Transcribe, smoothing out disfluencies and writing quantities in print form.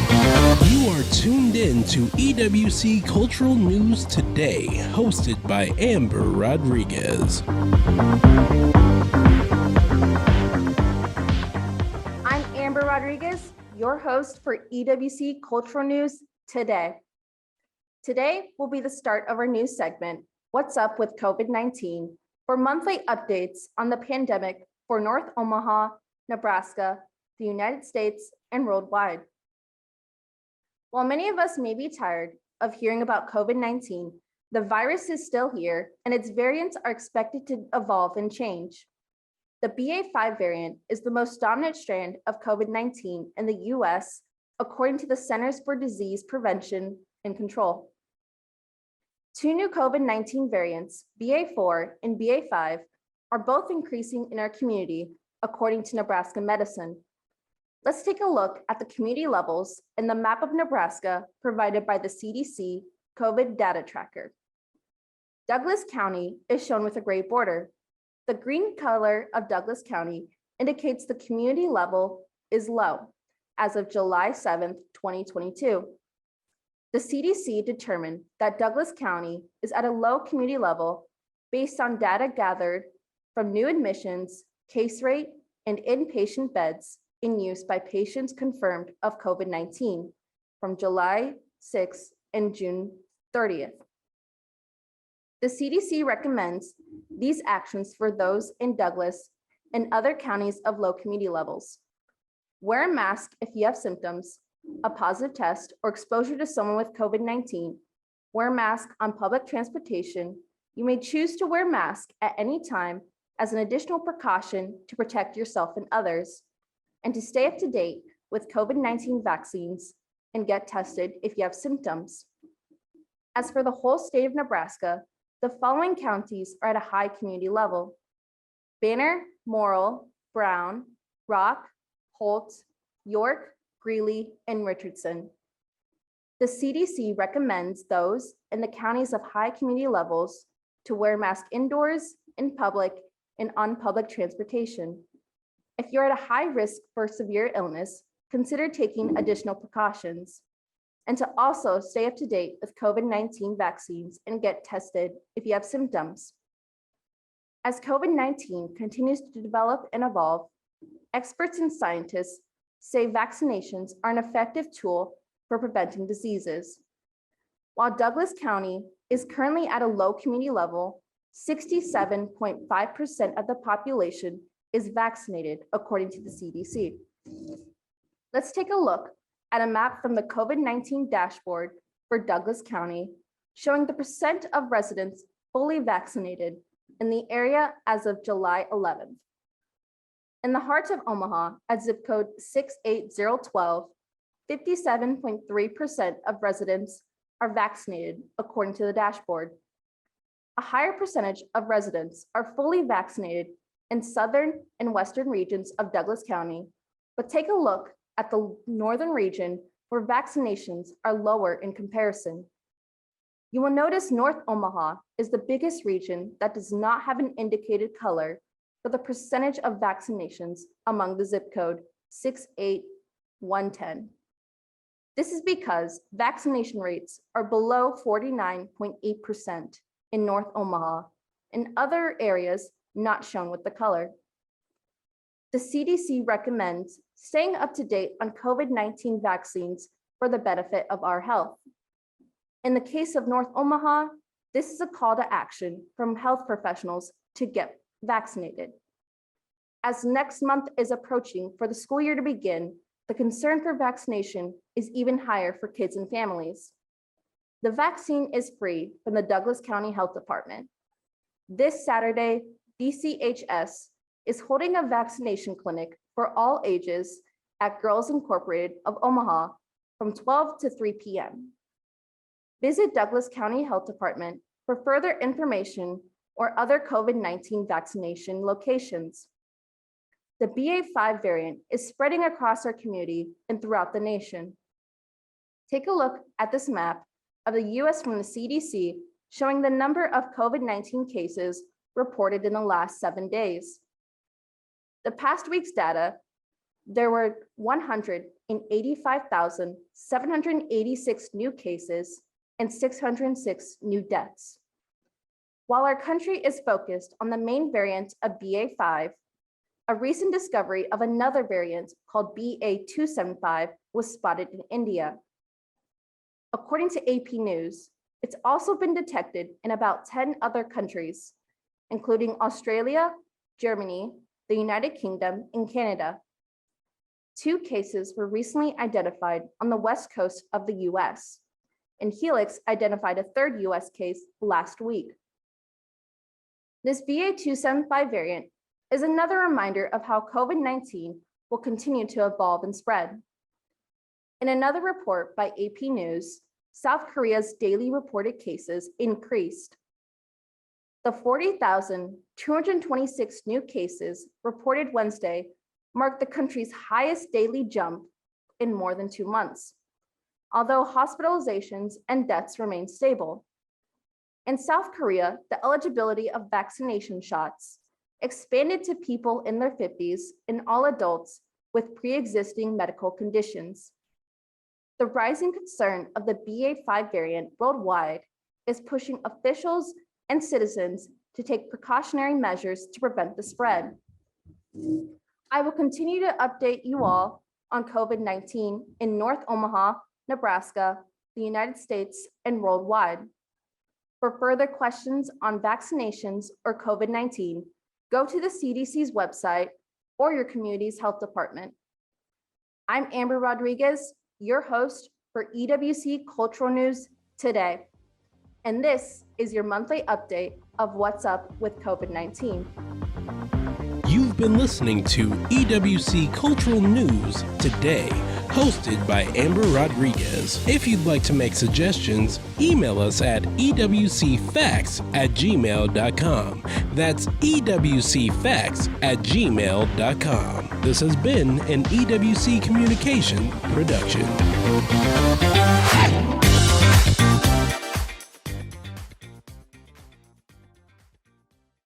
You are tuned in to EWC Cultural News Today, hosted by Amber Rodriguez. I'm Amber Rodriguez, your host for EWC Cultural News Today. Today will be the start of our news segment, What's Up with COVID-19, for monthly updates on the pandemic for North Omaha, Nebraska, the United States, and worldwide. While many of us may be tired of hearing about COVID-19, the virus is still here and its variants are expected to evolve and change. The BA.5 variant is the most dominant strand of COVID-19 in the US, according to the Centers for Disease Prevention and Control. Two new COVID-19 variants, BA.4 and BA.5, are both increasing in our community, according to Nebraska Medicine. Let's take a look at the community levels in the map of Nebraska provided by the CDC COVID data tracker. Douglas County is shown with a gray border. The green color of Douglas County indicates the community level is low as of July 7th, 2022. The CDC determined that Douglas County is at a low community level based on data gathered from new admissions, case rate, and inpatient beds in use by patients confirmed of COVID-19 from July 6th and June 30th. The CDC recommends these actions for those in Douglas and other counties of low community levels. Wear a mask if you have symptoms, a positive test, or exposure to someone with COVID-19. Wear a mask on public transportation. You may choose to wear a mask at any time as an additional precaution to protect yourself and others, and to stay up to date with COVID-19 vaccines and get tested if you have symptoms. As for the whole state of Nebraska, the following counties are at a high community level: Banner, Morrill, Brown, Rock, Holt, York, Greeley, and Richardson. The CDC recommends those in the counties of high community levels to wear masks indoors, in public, and on public transportation. If you're at a high risk for severe illness, consider taking additional precautions, and to also stay up to date with COVID-19 vaccines and get tested if you have symptoms. As COVID-19 continues to develop and evolve, experts and scientists say vaccinations are an effective tool for preventing diseases. While Douglas County is currently at a low community level, 67.5% of the population is vaccinated, according to the CDC. Let's take a look at a map from the COVID-19 dashboard for Douglas County, showing the percent of residents fully vaccinated in the area as of July 11th. In the heart of Omaha, at zip code 68012, 57.3% of residents are vaccinated, according to the dashboard. A higher percentage of residents are fully vaccinated in southern and western regions of Douglas County, but take a look at the northern region where vaccinations are lower in comparison. You will notice North Omaha is the biggest region that does not have an indicated color for the percentage of vaccinations among the zip code 68110. This is because vaccination rates are below 49.8% in North Omaha and other areas not shown with the color. The CDC recommends staying up to date on COVID-19 vaccines for the benefit of our health. In the case of North Omaha, this is a call to action from health professionals to get vaccinated. As next month is approaching for the school year to begin, the concern for vaccination is even higher for kids and families. The vaccine is free from the Douglas County Health Department. This Saturday, DCHS is holding a vaccination clinic for all ages at Girls Incorporated of Omaha from 12 to 3 p.m. Visit Douglas County Health Department for further information or other COVID-19 vaccination locations. The BA.5 variant is spreading across our community and throughout the nation. Take a look at this map of the US from the CDC showing the number of COVID-19 cases reported in the last 7 days. The past week's data there were 185,786 new cases and 606 new deaths. While our country is focused on the main variant of BA.5, a recent discovery of another variant called BA.275 was spotted in India. According to AP News, it's also been detected in about 10 other countries, including Australia, Germany, the United Kingdom, and Canada. 2 cases were recently identified on the west coast of the US, and Helix identified a 3rd US case last week. This BA.275 variant is another reminder of how COVID-19 will continue to evolve and spread. In another report by AP News, South Korea's daily reported cases increased. The 40,226 new cases reported Wednesday marked the country's highest daily jump in more than 2 months, although hospitalizations and deaths remain stable. In South Korea, the eligibility of vaccination shots expanded to people in their 50s and all adults with pre-existing medical conditions. The rising concern of the BA.5 variant worldwide is pushing officials and citizens to take precautionary measures to prevent the spread. I will continue to update you all on COVID-19 in North Omaha, Nebraska, the United States, and worldwide. For further questions on vaccinations or COVID-19, go to the CDC's website or your community's health department. I'm Amber Rodriguez, your host for EWC Cultural News Today. And this is your monthly update of what's up with COVID-19. You've been listening to EWC Cultural News Today, hosted by Amber Rodriguez. If you'd like to make suggestions, email us at ewcfacts@gmail.com. That's ewcfacts@gmail.com. This has been an EWC Communication production.